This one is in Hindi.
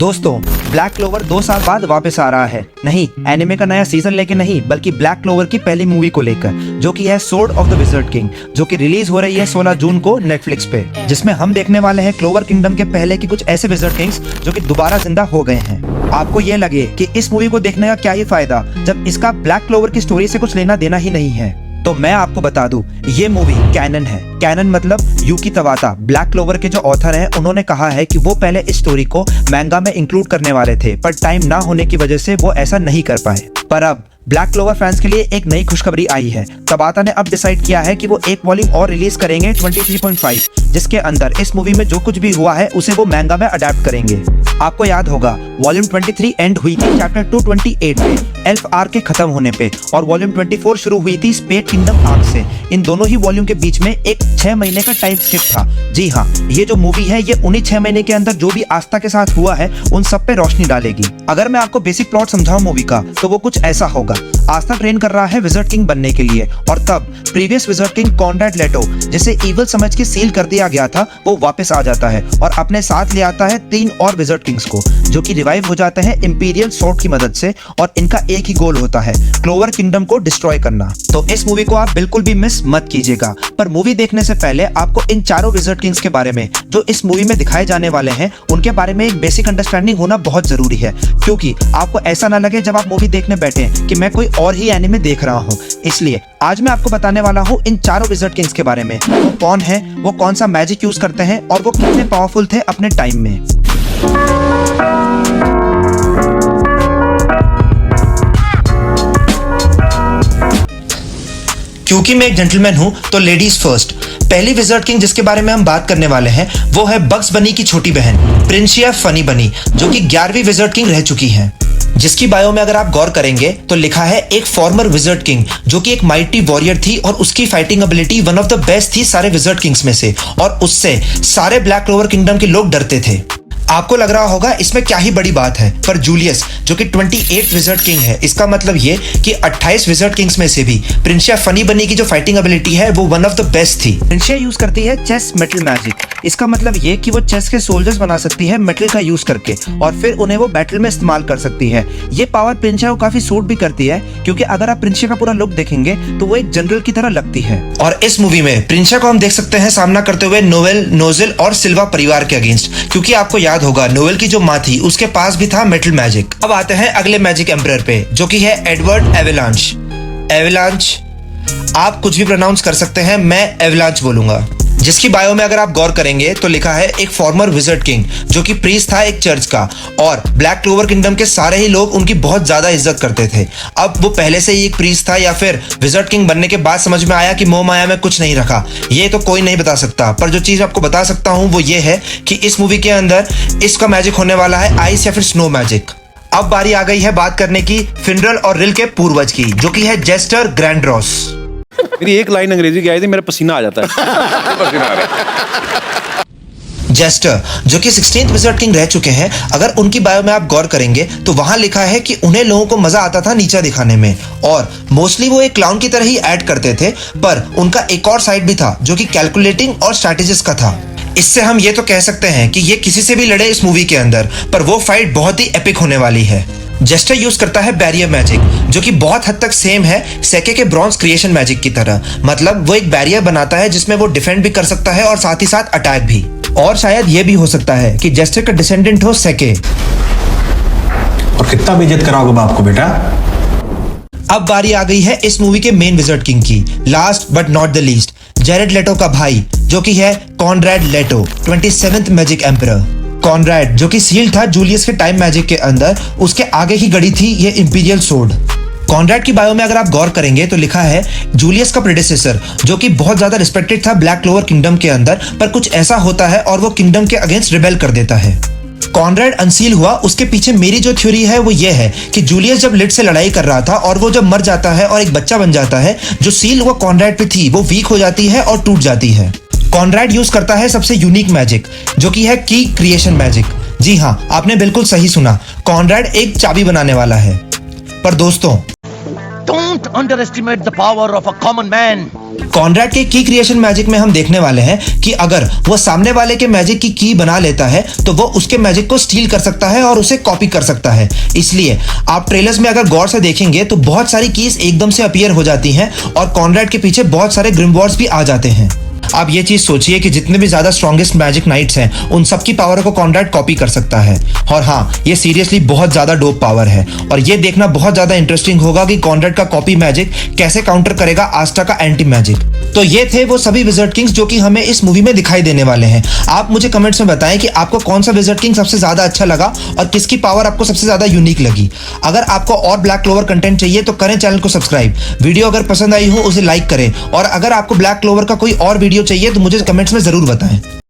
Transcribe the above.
दोस्तों, ब्लैक क्लोवर 2 साल बाद वापस आ रहा है। नहीं, एनिमे का नया सीजन लेके नहीं, बल्कि ब्लैक क्लोवर की पहली मूवी को लेकर, जो कि है sword of the wizard king, जो कि रिलीज हो रही है 16 जून को नेटफ्लिक्स पे, जिसमें हम देखने वाले हैं क्लोवर किंगडम के पहले की कुछ ऐसे विज़र्ड किंग्स जो कि दोबारा जिंदा हो गए हैं। आपको ये लगे कि इस मूवी को देखने का क्या ही फायदा जब इसका ब्लैक क्लोवर की स्टोरी से कुछ लेना देना ही नहीं है, तो मैं आपको बता दूं, ये मूवी कैनन है। कैनन मतलब यूकी तवाता, ब्लैक क्लोवर के जो ऑथर हैं, उन्होंने कहा है कि वो पहले इस स्टोरी को मैंगा में इंक्लूड करने वाले थे, पर टाइम ना होने की वजह से वो ऐसा नहीं कर पाए। पर अब ब्लैक क्लोवर फैंस के लिए एक नई खुशखबरी आई है। तबाता ने अब डिसाइड किया है कि वो एक वॉल्यूम और रिलीज करेंगे 23.5, जिसके अंदर इस मूवी में जो कुछ भी हुआ है उसे वो मैंगा में अडेप्ट करेंगे। आपको याद होगा, वॉल्यूम 23 एंड हुई थी चैप्टर 228 पे, एल्फ आर्क के खत्म होने पे, और वॉल्यूम 24 शुरू हुई थी स्पेड किंगडम आर्क से। इन दोनों ही वॉल्यूम के बीच में एक 6 महीने का टाइम स्किप था। जी हाँ, ये जो मूवी है ये उन्हीं 6 महीने के अंदर जो भी आस्था के साथ हुआ है उन सब पे रोशनी डालेगी। अगर मैं आपको बेसिक प्लॉट समझाऊं मूवी का, तो वो कुछ ऐसा होगा। आस्था ट्रेन कर रहा है विज़र्ड किंग बनने के लिए, और तब प्रीवियस विज़र्ड किंग कॉनरैड लेटो, जिसे इविल समझ के सील कर दिया गया था, वो वापस आ जाता है और अपने साथ ले आता है 3 और विज़र्ड किंग्स को, जो कि रिवाइव हो जाते हैं इंपीरियल स्वॉर्ड की मदद से, और इनका एक ही गोल होता है, क्लोवर किंगडम को डिस्ट्रॉय करना। तो इस मूवी को आप बिल्कुल भी मिस मत कीजिएगा। पर मूवी देखने से पहले आपको इन चारों विज़र्ड किंग्स के बारे में, जो इस मूवी में दिखाए जाने वाले हैं, उनके बारे में एक बेसिक अंडरस्टैंडिंग होना बहुत जरूरी है, क्योंकि आपको ऐसा ना लगे जब आप मूवी देखने बैठे कि मैं कोई और ही एनिमे देख रहा हूँ। इसलिए आज मैं आपको बताने वाला हूँ इन चारों विज़र्ड किंग्स के बारे में। वो कौन है, वो कौन सा मैजिक यूज करते हैं, और वो कितने पावरफुल थे अपने टाइम में। क्योंकि मैं एक जेंटलमैन हूं, तो लेडीज फर्स्ट। पहली विज़र्ड किंग जिसके बारे में हम बात करने वाले हैं वो है बग्स बनी की छोटी बहन प्रिंसिया फनी बनी, जो कि 11वीं विज़र्ड किंग रह चुकी हैं। जिसकी बायो में अगर आप गौर करेंगे तो लिखा है एक फॉर्मर विज़र्ड किंग, जो कि एक माइटी वॉरियर थी और उसकी fighting ability one of the best थी सारे विज़र्ड किंग्स में से, और उससे सारे ब्लैक क्लोवर किंगडम के लोग डरते थे। आपको लग रहा होगा इसमें क्या ही बड़ी बात है, पर जूलियस जो कि 28 विज़र्ड किंग है, इसका मतलब ये कि 28 विज़र्ड किंग्स में से भी प्रिंसिया फनी बनी की जो फाइटिंग एबिलिटी है वो वन ऑफ द बेस्ट थी। प्रिंसिया यूज करती है चेस मेटल मैजिक। इसका मतलब ये कि वो चेस के सोल्जर्स बना सकती है मेटल का यूज करके, और फिर उन्हें वो बैटल में इस्तेमाल कर सकती है। ये पावर प्रिंसिया को काफी सूट भी करती है, क्योंकि अगर आप प्रिंसिया का पूरा लुक देखेंगे तो वो एक जनरल की तरह लगती है। और इस मूवी में प्रिंसिया को हम देख सकते हैं सामना करते हुए नोवेल, नोजेल और सिल्वा परिवार के अगेंस्ट, क्योंकि आपको याद होगा नोवेल की जो माँ थी उसके पास भी था मेटल मैजिक। अब आते हैं अगले मैजिक एम्परर पे, जो कि है एडवर्ड एवेलांच। एवेलांच आप कुछ भी प्रोनाउंस कर सकते हैं, मैं एवेलांच बोलूंगा। जिसकी बायो में अगर आप गौर करेंगे तो लिखा है एक फॉर्मर विज़र्ड किंग, जो कि प्रीस्ट था एक चर्च का, और ब्लैक क्लोवर किंगडम के सारे ही लोग उनकी बहुत ज्यादा इज्जत करते थे। अब वो पहले से ही एक प्रीस्ट था या फिर विज़र्ड किंग बनने के बाद समझ में आया कि मोह माया में कुछ नहीं रखा, ये तो कोई नहीं बता सकता। पर जो चीज आपको बता सकता हूँ वो ये है कि इस मूवी के अंदर इसका मैजिक होने वाला है आइस या फिर स्नो मैजिक। अब बारी आ गई है बात करने की फिनरल और रिल के पूर्वज की, जो कि है जेस्टर ग्रैंड्रोस। मेरी एक लाइन अंग्रेजी की आई थी, मेरा पसीना आ जाता है। पसीना आ रहा है। जेस्टर जो कि 16th विज़र्ड किंग रह चुके हैं, अगर उनकी बायो में आप गौर करेंगे तो वहां लिखा है कि उन्हें लोगों को मजा आता था नीचा दिखाने में, और मोस्टली वो एक क्लाउन की तरह ही ऐड करते थे। पर उनका एक और साइड भी था जो कि कैलकुलेटिंग और स्ट्रैटेजिस्ट का था। इससे हम ये तो कह सकते हैं कि ये किसी से भी लड़े इस मूवी के अंदर, पर वो फाइट बहुत ही एपिक होने वाली है। जेस्टर यूज करता है बैरियर मैजिक, जो कि बहुत हद तक सेम है सेके के ब्रॉन्ज क्रिएशन मैजिक की तरह। मतलब वो एक बैरियर बनाता है जिसमें वो डिफेंड भी कर सकता है और साथ ही साथ अटैक भी। और शायद ये भी हो सकता है कि जेस्टर का डिसेंडेंट हो सेके। और कितना भी इज्जत कराओगे बाप को बेटा। अब बारी आ गई है इस मूवी के मेन विज़र्ड किंग की, last but not the least, Jared Leto का भाई, जो कि है Conrad लेटो, 27th magic emperor. Conrad जो कि सील था जूलियस के टाइम मैजिक के अंदर, उसके आगे ही गड़ी थी ये इंपीरियल सोर्ड। कॉनरैड की बायो में अगर आप गौर करेंगे तो लिखा है जूलियस का प्रेडेसेसर, जो कि बहुत ज्यादा रिस्पेक्टेड था ब्लैक क्लोवर किंगडम के अंदर, पर कुछ ऐसा होता है और वो किंगडम के अगेंस्ट रिबेल कर देता है। कॉनरैड अनसील हुआ, उसके पीछे मेरी जो थ्योरी है वो ये है कि जूलियस जब लिड से लड़ाई कर रहा था और वो जब मर जाता है और एक बच्चा बन जाता है, जो सील वो कॉनरैड पे थी वो वीक हो जाती है और टूट जाती है। कॉनरैड यूज करता है सबसे यूनिक मैजिक, जो कि है की क्रिएशन मैजिक। जी हाँ, आपने बिल्कुल सही सुना, कॉनरैड एक चाबी बनाने वाला है। पर दोस्तों, Don't underestimate the power of a common man. Conrad के की क्रिएशन मैजिक में हम देखने वाले हैं कि अगर वो सामने वाले के मैजिक की की बना लेता है तो वो उसके मैजिक को स्टील कर सकता है और उसे कॉपी कर सकता है। इसलिए आप ट्रेलर्स में अगर गौर से देखेंगे तो बहुत सारी कीज एकदम से अपीयर हो जाती हैं और कॉनरैड के पीछे बहुत सारे ग्रिमवॉर्ड्स भी आ जाते हैं। आप ये चीज सोचिए कि जितने भी ज्यादा स्ट्रॉन्गेस्ट मैजिक नाइट्स हैं उन सबकी पावर को कॉनरैड कॉपी कर सकता है। और हाँ, ये सीरियसली बहुत ज्यादा डोप पावर है और ये देखना बहुत ज्यादा इंटरेस्टिंग होगा कि कॉनरैड का कॉपी मैजिक कैसे काउंटर करेगा आस्टा का एंटी मैजिक। तो ये थे वो सभी विज़र्ड किंग्स जो कि हमें इस मूवी में दिखाई देने वाले हैं। आप मुझे कमेंट्स में बताएं कि आपको कौन सा विज़र्ड किंग सबसे ज्यादा अच्छा लगा और किसकी पावर आपको सबसे ज्यादा यूनिक लगी। अगर आपको और ब्लैक क्लोवर कंटेंट चाहिए तो करें चैनल को सब्सक्राइब। वीडियो अगर पसंद आई हो उसे लाइक करें और अगर आपको ब्लैक क्लोवर का कोई और वीडियो चाहिए तो मुझे कमेंट्स में जरूर बताएं।